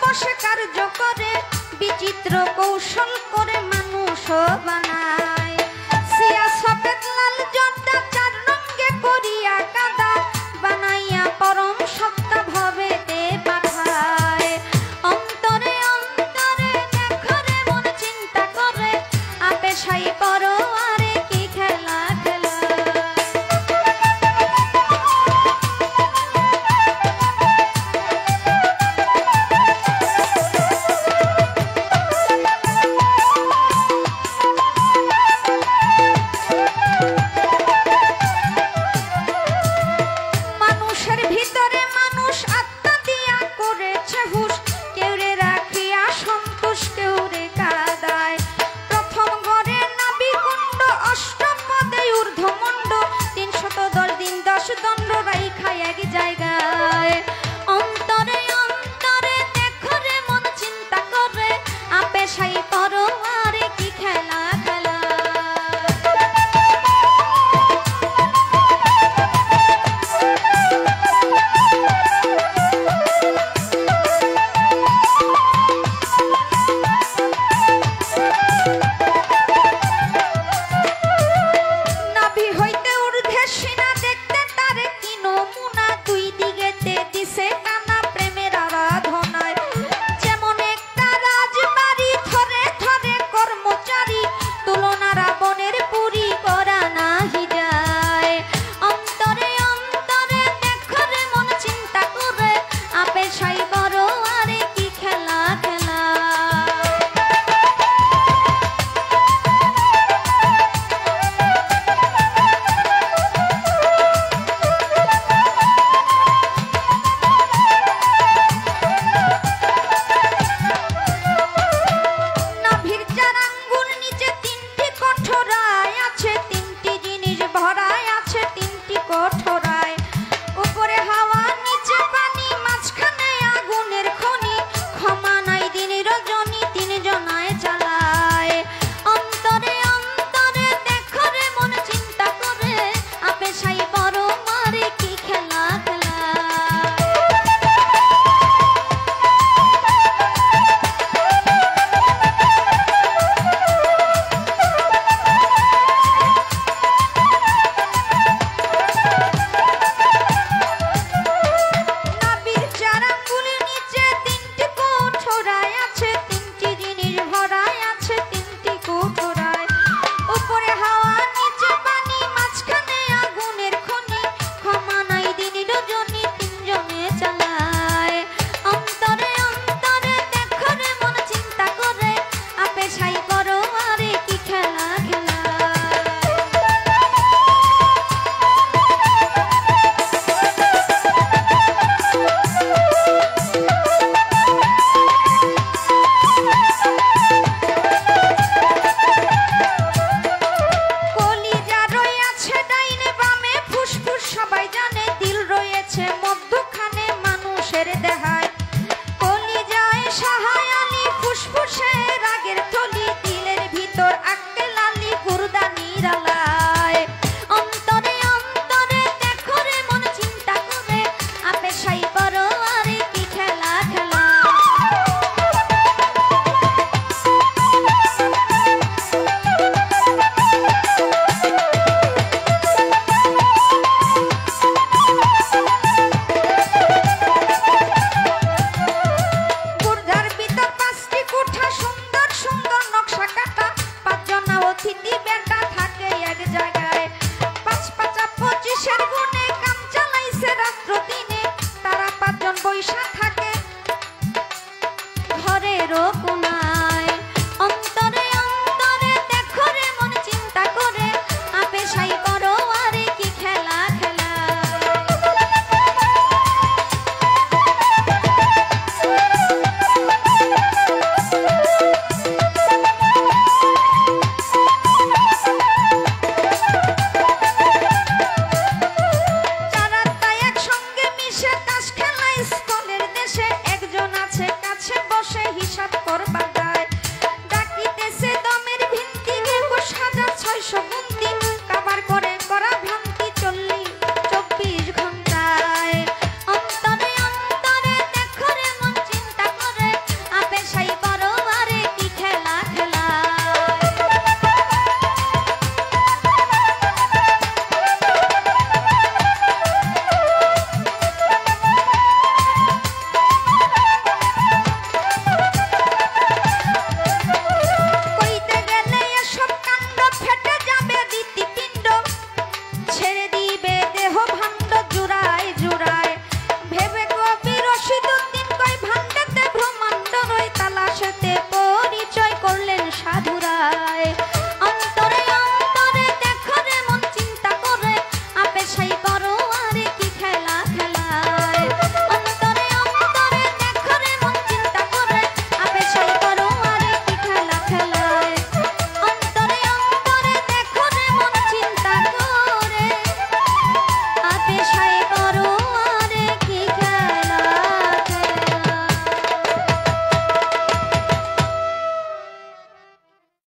বসে কার্য করে বিচিত্র কৌশল করে মানুষ বানায় সিয়া সফেদ লাল জর্দা চার রঙে করিয়া কাদা বানাইয়া পরম সত্তা ভবেতে পাঠায় অন্তরে অন্তরে দেখরে মন চিন্তা করে আপে সাই পরো আরে কি খেলা খেলা দণ্ড রাইখা এক জায়গায় অন্তরে অন্তরে দেখরে মন চিন্তা করে আপে সাই পরো আরে কি খেলা খেলা নাভি হইতে ঊর্ধ্বে সিনা দেখতে তারে কি নমুনা দুই দিকেতে দিছে কানা প্রেমের আরাধনায় যেমন একটা রাজবাড়ি ধরে ধরে কর্মচারী তুলনা রাবণের পুরী করা নাহি যায় অন্তরে অন্তরে দেখরে মন চিন্তা করে আপে সাই বড় আরে কি খেলা খেলা বৈশা থাকে ঘরের কোনা